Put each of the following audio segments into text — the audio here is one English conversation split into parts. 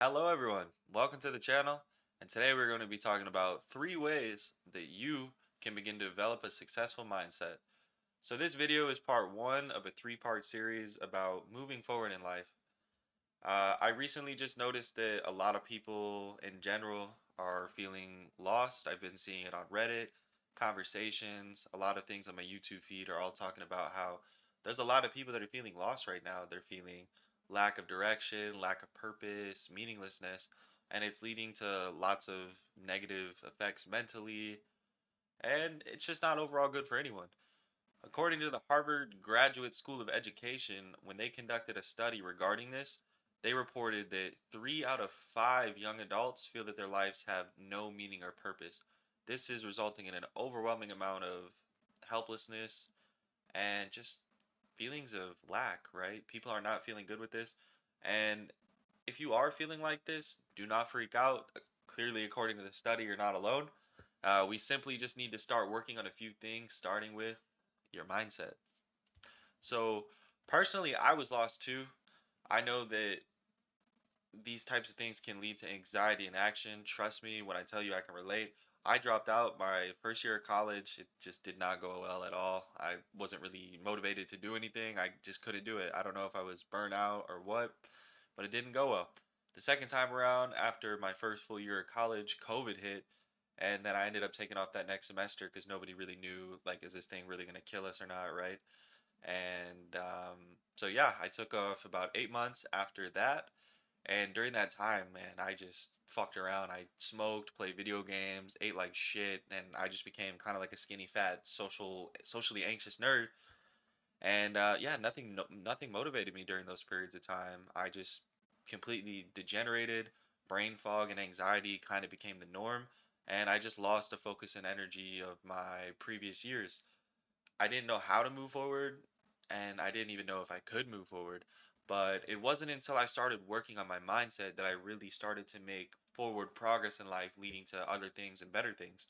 Hello everyone, welcome to the channel, and today we're going to be talking about 3 ways that you can begin to develop a successful mindset. So this video is part 1 of a 3-part series about moving forward in life. I recently just noticed that a lot of people in general are feeling lost. I've been seeing it on Reddit, conversations, a lot of things on my YouTube feed are all talking about how there's a lot of people that are feeling lost right now. They're feeling lack of direction, lack of purpose, meaninglessness, and it's leading to lots of negative effects mentally, and it's just not overall good for anyone. According to the Harvard Graduate School of Education, when they conducted a study regarding this, they reported that 3 out of 5 young adults feel that their lives have no meaning or purpose. This is resulting in an overwhelming amount of helplessness and just feelings of lack, right? People are not feeling good with this. And if you are feeling like this, do not freak out. Clearly, according to the study, you're not alone. We simply just need to start working on a few things, starting with your mindset. So, personally, I was lost too. I know that these types of things can lead to anxiety and action. Trust me when I tell you I can relate. I dropped out my first year of college. It just did not go well at all. I wasn't really motivated to do anything. I just couldn't do it. I don't know if I was burnt out or what, but it didn't go well. The second time around, after my first full year of college, COVID hit, and then I ended up taking off that next semester because nobody really knew, like, is this thing really going to kill us or not, right? And so, yeah, I took off about 8 months after that. And during that time, man, I just fucked around. I smoked, played video games, ate like shit, and I just became kind of like a skinny, fat, socially anxious nerd. And yeah, nothing, no, nothing motivated me during those periods of time. I just completely degenerated. Brain fog and anxiety kind of became the norm, and I just lost the focus and energy of my previous years. I didn't know how to move forward, and I didn't even know if I could move forward. But it wasn't until I started working on my mindset that I really started to make forward progress in life, leading to other things and better things.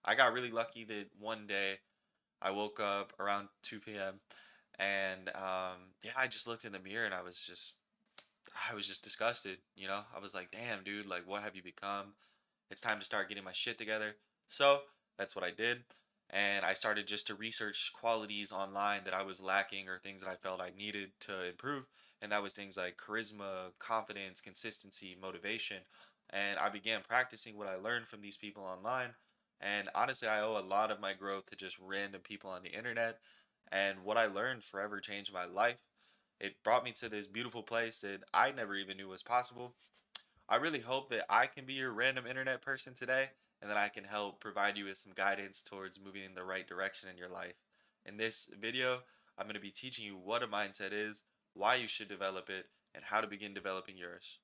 I got really lucky that one day I woke up around 2 p.m. and yeah, I just looked in the mirror and I was just disgusted. I was like, damn, dude, like, what have you become? It's time to start getting my shit together. So that's what I did. And I started just to research qualities online that I was lacking or things that I felt I needed to improve. And that was things like charisma, confidence, consistency, motivation. And I began practicing what I learned from these people online. And honestly, I owe a lot of my growth to just random people on the internet. And what I learned forever changed my life. It brought me to this beautiful place that I never even knew was possible. I really hope that I can be your random internet person today and that I can help provide you with some guidance towards moving in the right direction in your life. In this video, I'm going to be teaching you what a mindset is, why you should develop it, and how to begin developing yours.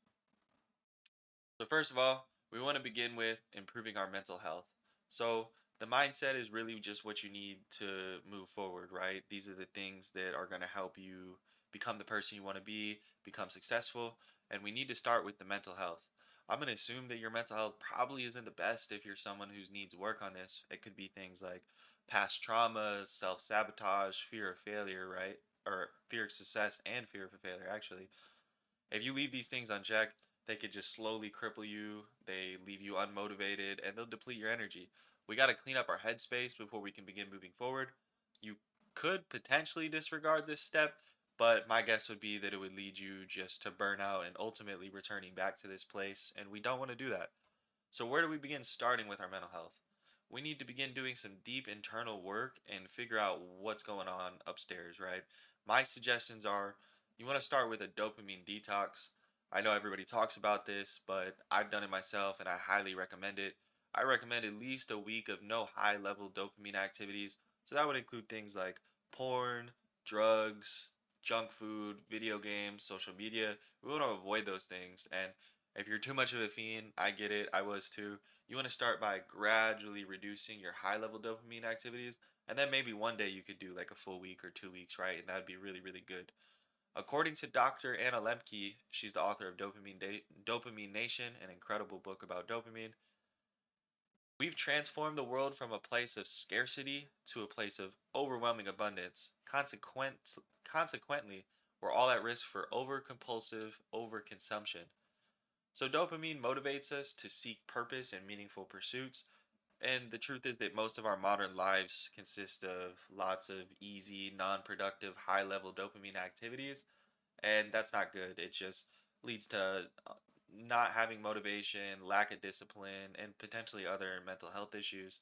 So first of all, we want to begin with improving our mental health. So the mindset is really just what you need to move forward, right? These are the things that are going to help you become the person you want to be, become successful, and we need to start with the mental health. I'm going to assume that your mental health probably isn't the best if you're someone who needs work on this. It could be things like past traumas, self-sabotage, fear of failure, right? Or fear of success and fear of failure, actually. If you leave these things unchecked, they could just slowly cripple you. They leave you unmotivated and they'll deplete your energy. We got to clean up our headspace before we can begin moving forward. You could potentially disregard this step, but my guess would be that it would lead you just to burnout and ultimately returning back to this place, and we don't want to do that. So, where do we begin starting with our mental health? We need to begin doing some deep internal work and figure out what's going on upstairs, right? My suggestions are you want to start with a dopamine detox. I know everybody talks about this, but I've done it myself and I highly recommend it. I recommend at least a week of no high level dopamine activities. So that would include things like porn, drugs, junk food, video games, social media. We want to avoid those things. And if you're too much of a fiend, I get it. I was too. You want to start by gradually reducing your high level dopamine activities, and then maybe one day you could do like a full week or 2 weeks, right? And that would be really, really good. According to Dr. Anna Lemke, she's the author of Dopamine Nation, an incredible book about dopamine. We've transformed the world from a place of scarcity to a place of overwhelming abundance. Consequently, we're all at risk for overcompulsive overconsumption. So dopamine motivates us to seek purpose and meaningful pursuits. And the truth is that most of our modern lives consist of lots of easy, non-productive, high-level dopamine activities, and that's not good. It just leads to not having motivation, lack of discipline, and potentially other mental health issues.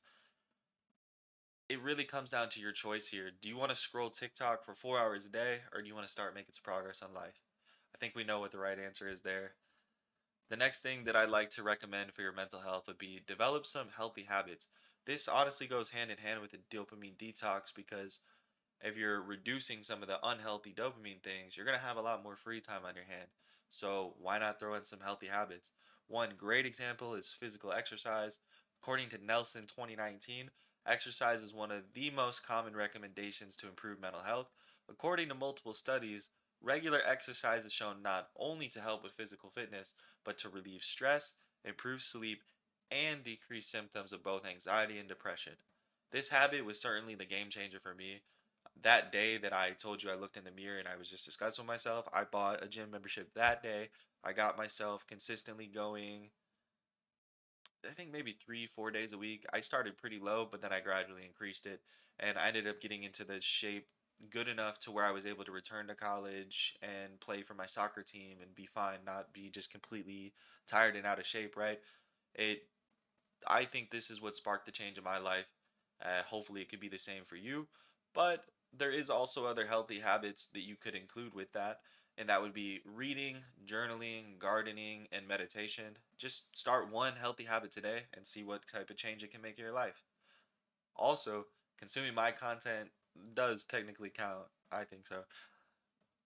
It really comes down to your choice here. Do you want to scroll TikTok for 4 hours a day, or do you want to start making some progress on life? I think we know what the right answer is there. The next thing that I'd like to recommend for your mental health would be develop some healthy habits. This honestly goes hand in hand with the dopamine detox because if you're reducing some of the unhealthy dopamine things, you're going to have a lot more free time on your hand. So why not throw in some healthy habits? One great example is physical exercise. According to Nelson 2019, exercise is one of the most common recommendations to improve mental health. According to multiple studies, regular exercise is shown not only to help with physical fitness, but to relieve stress, improve sleep, and decrease symptoms of both anxiety and depression. This habit was certainly the game changer for me. That day that I told you I looked in the mirror and I was just disgusted with myself, I bought a gym membership that day. I got myself consistently going, I think maybe 3, 4 days a week. I started pretty low, but then I gradually increased it. And I ended up getting into the shape good enough to where I was able to return to college and play for my soccer team and be fine, not be just completely tired and out of shape, right? It I think this is what sparked the change in my life. Hopefully, it could be the same for you. But there is also other healthy habits that you could include with that, and that would be reading, journaling, gardening, and meditation. Just start one healthy habit today and see what type of change it can make in your life. Also, consuming my content does technically count. I think so.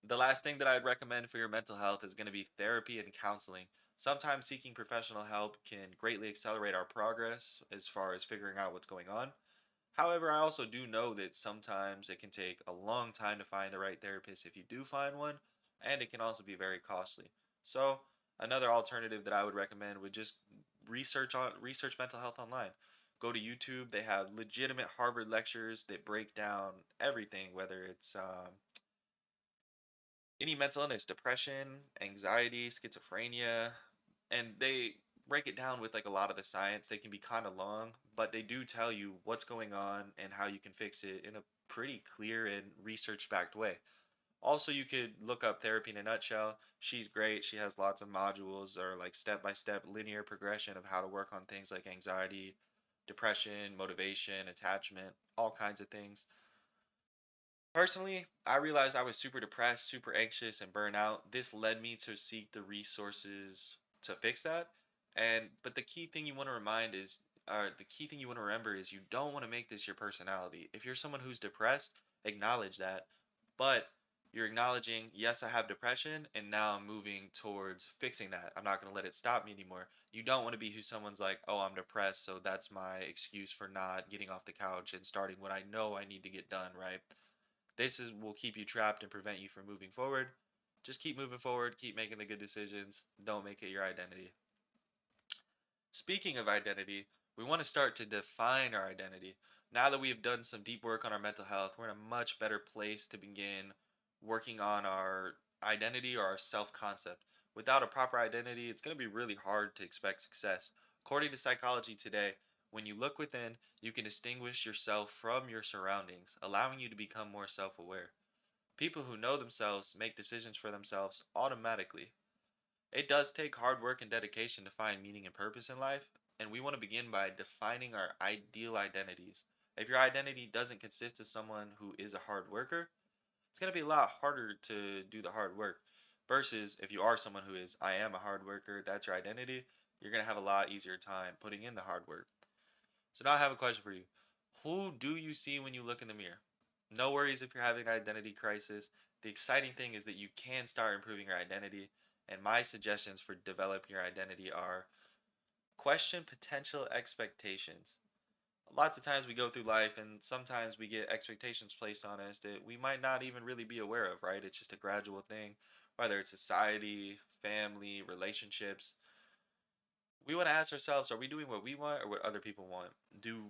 The last thing that I'd recommend for your mental health is going to be therapy and counseling. Sometimes seeking professional help can greatly accelerate our progress as far as figuring out what's going on. However, I also do know that sometimes it can take a long time to find the right therapist if you do find one, and it can also be very costly. So, another alternative that I would recommend would just research mental health online. Go to YouTube. They have legitimate Harvard lectures that break down everything, whether it's any mental illness, depression, anxiety, schizophrenia, and they break it down with like a lot of the science. They can be kind of long, but they do tell you what's going on and how you can fix it in a pretty clear and research-backed way. Also, you could look up Therapy in a Nutshell. She's great. She has lots of modules or like step-by-step linear progression of how to work on things like anxiety, depression, motivation, attachment, all kinds of things. Personally, I realized I was super depressed, super anxious, and burnt out. This led me to seek the resources to fix that. But the key thing you want to the key thing you want to remember is you don't want to make this your personality. If you're someone who's depressed, acknowledge that. But you're acknowledging, yes, I have depression, and now I'm moving towards fixing that. I'm not going to let it stop me anymore. You don't want to be who someone's like, oh, I'm depressed, so that's my excuse for not getting off the couch and starting what I know I need to get done, right? This is will keep you trapped and prevent you from moving forward. Just keep moving forward, keep making the good decisions. Don't make it your identity. Speaking of identity, we want to start to define our identity. Now that we have done some deep work on our mental health, we're in a much better place to begin working on our identity or our self concept. Without a proper identity, it's going to be really hard to expect success. According to Psychology Today, when you look within, you can distinguish yourself from your surroundings, allowing you to become more self aware. People who know themselves make decisions for themselves automatically. It does take hard work and dedication to find meaning and purpose in life, and we want to begin by defining our ideal identities. If your identity doesn't consist of someone who is a hard worker, it's going to be a lot harder to do the hard work. Versus if you are someone who is, I am a hard worker, that's your identity, you're going to have a lot easier time putting in the hard work. So now I have a question for you. Who do you see when you look in the mirror? No worries if you're having an identity crisis. The exciting thing is that you can start improving your identity. And my suggestions for developing your identity are question potential expectations. Lots of times we go through life and sometimes we get expectations placed on us that we might not even really be aware of, right? It's just a gradual thing, whether it's society, family, relationships. We want to ask ourselves, are we doing what we want or what other people want? Do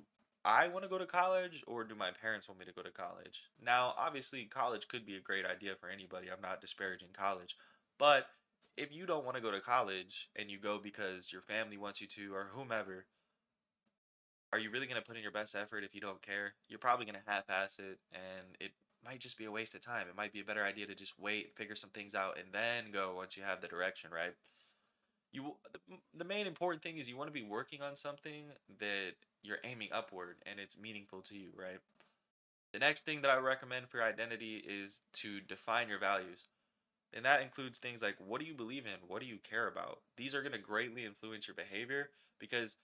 I want to go to college or do my parents want me to go to college? Now, obviously, college could be a great idea for anybody. I'm not disparaging college. But if you don't want to go to college and you go because your family wants you to or whomever, are you really going to put in your best effort if you don't care? You're probably going to half-ass it, and it might just be a waste of time. It might be a better idea to just wait, figure some things out, and then go once you have the direction, right? The main important thing is you want to be working on something that you're aiming upward and it's meaningful to you, right? The next thing that I recommend for your identity is to define your values. And that includes things like what do you believe in? What do you care about? These are going to greatly influence your behavior because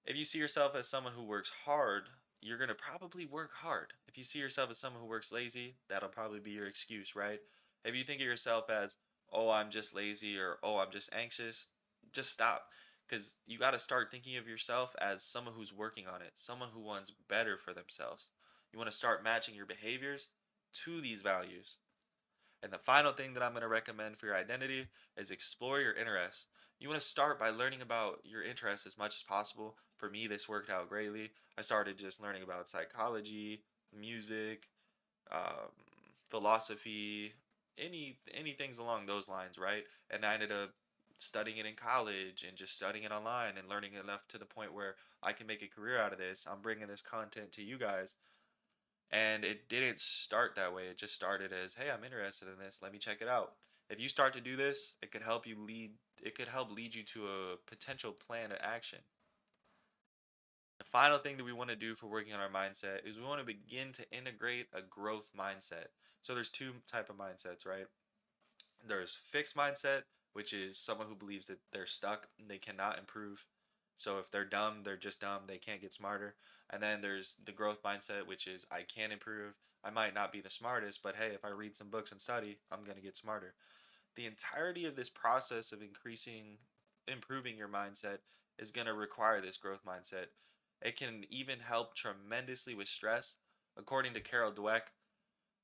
if you see yourself as someone who works hard, you're going to probably work hard. If you see yourself as someone who works lazy, that'll probably be your excuse, right? If you think of yourself as, oh, I'm just lazy or oh, I'm just anxious, just stop. Because you got to start thinking of yourself as someone who's working on it, someone who wants better for themselves. You want to start matching your behaviors to these values. And the final thing that I'm going to recommend for your identity is explore your interests. You want to start by learning about your interests as much as possible. For me, this worked out greatly. I started just learning about psychology, music, um, philosophy, any things along those lines, right? And I ended up studying it in college and just studying it online and learning enough to the point where I can make a career out of this. I'm bringing this content to you guys and it didn't start that way. It just started as, hey, I'm interested in this. Let me check it out. If you start to do this, it could help lead you to a potential plan of action. The final thing that we want to do for working on our mindset is we want to begin to integrate a growth mindset. So there's two type of mindsets, right? There's fixed mindset, which is someone who believes that they're stuck and they cannot improve. So if they're dumb, they're just dumb, they can't get smarter. And then there's the growth mindset, which is I can improve. I might not be the smartest, but hey, if I read some books and study, I'm going to get smarter. The entirety of this process of improving your mindset is going to require this growth mindset. It can even help tremendously with stress. According to Carol Dweck,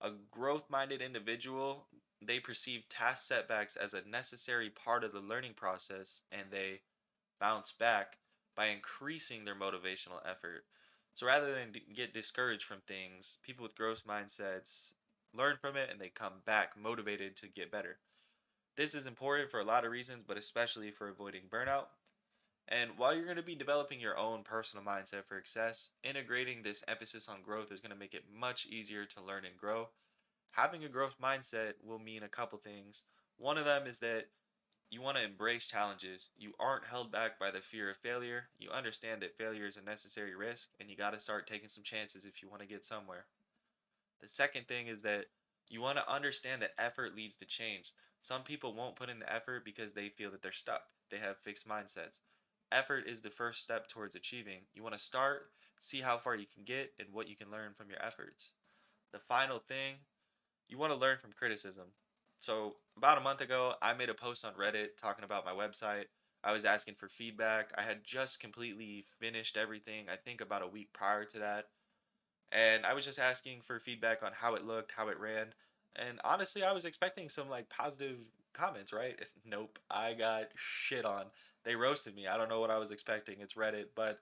a growth-minded individual, they perceive task setbacks as a necessary part of the learning process and they bounce back by increasing their motivational effort. So rather than get discouraged from things, people with growth mindsets learn from it and they come back motivated to get better. This is important for a lot of reasons, but especially for avoiding burnout. And while you're going to be developing your own personal mindset for success, integrating this emphasis on growth is going to make it much easier to learn and grow. Having a growth mindset will mean a couple things. One of them is that you want to embrace challenges. You aren't held back by the fear of failure. You understand that failure is a necessary risk, and you got to start taking some chances if you want to get somewhere. The second thing is that you want to understand that effort leads to change. Some people won't put in the effort because they feel that they're stuck. They have fixed mindsets. Effort is the first step towards achieving. You want to start, see how far you can get, and what you can learn from your efforts. The final thing, you want to learn from criticism. So, about a month ago, I made a post on Reddit talking about my website. I was asking for feedback. I had just completely finished everything, I think about a week prior to that. And I was just asking for feedback on how it looked, how it ran. And honestly, I was expecting some like positive comments, right? Nope, I got shit on. They roasted me. I don't know what I was expecting. It's Reddit, but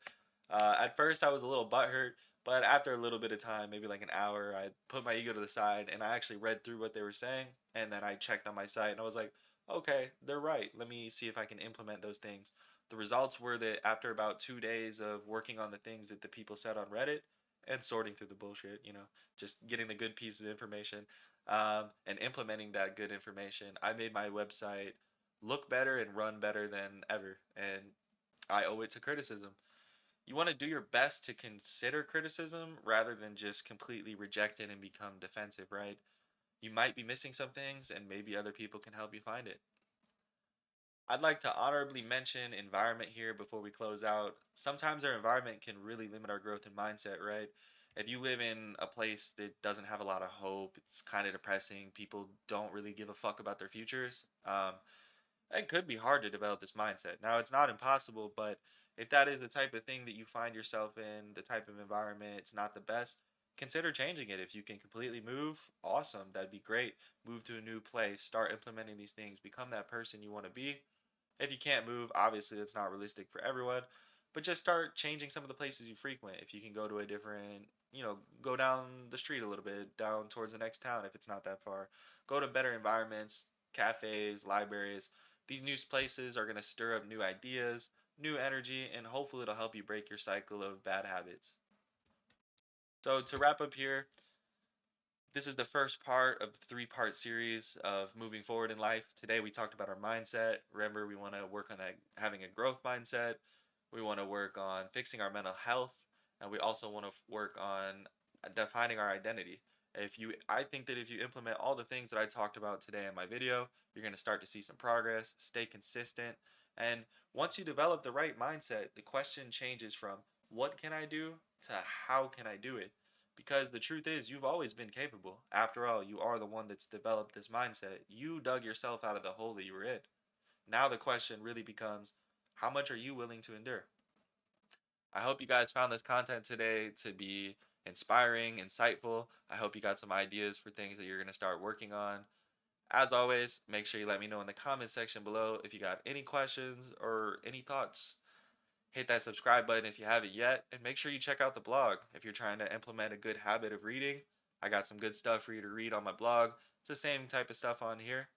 at first I was a little butthurt, but after a little bit of time, maybe like an hour, I put my ego to the side and I actually read through what they were saying, and then I checked on my site and I was like, okay, they're right. Let me see if I can implement those things. The results were that after about 2 days of working on the things that the people said on Reddit, and sorting through the bullshit, just getting the good pieces of information, and implementing that good information. I made my website look better and run better than ever, and I owe it to criticism. You want to do your best to consider criticism rather than just completely reject it and become defensive, right? You might be missing some things, and maybe other people can help you find it. I'd like to honorably mention environment here before we close out. Sometimes our environment can really limit our growth and mindset, right? If you live in a place that doesn't have a lot of hope, it's kind of depressing, people don't really give a fuck about their futures, it could be hard to develop this mindset. Now, it's not impossible, but if that is the type of thing that you find yourself in, the type of environment, it's not the best, consider changing it. If you can completely move, awesome, that'd be great. Move to a new place, start implementing these things, become that person you want to be. If you can't move, obviously that's not realistic for everyone, but just start changing some of the places you frequent. If you can go to a different, go down the street a little bit, down towards the next town if it's not that far. Go to better environments, cafes, libraries. These new places are going to stir up new ideas, new energy, and hopefully it'll help you break your cycle of bad habits. So, to wrap up here, this is the first part of the three-part series of moving forward in life. Today we talked about our mindset. Remember, we want to work on that, having a growth mindset. We want to work on fixing our mental health, and we also want to work on defining our identity. I think that if you implement all the things that I talked about today in my video, you're going to start to see some progress, stay consistent, and once you develop the right mindset, the question changes from what can I do to how can I do it? Because the truth is, you've always been capable. After all, you are the one that's developed this mindset. You dug yourself out of the hole that you were in. Now the question really becomes, how much are you willing to endure? I hope you guys found this content today to be inspiring, insightful. I hope you got some ideas for things that you're going to start working on. As always, make sure you let me know in the comment section below if you got any questions or any thoughts. Hit that subscribe button if you haven't yet, and make sure you check out the blog if you're trying to implement a good habit of reading. I got some good stuff for you to read on my blog. It's the same type of stuff on here.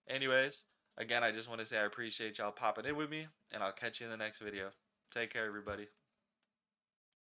Anyways, again, I just want to say I appreciate y'all popping in with me, and I'll catch you in the next video. Take care, everybody.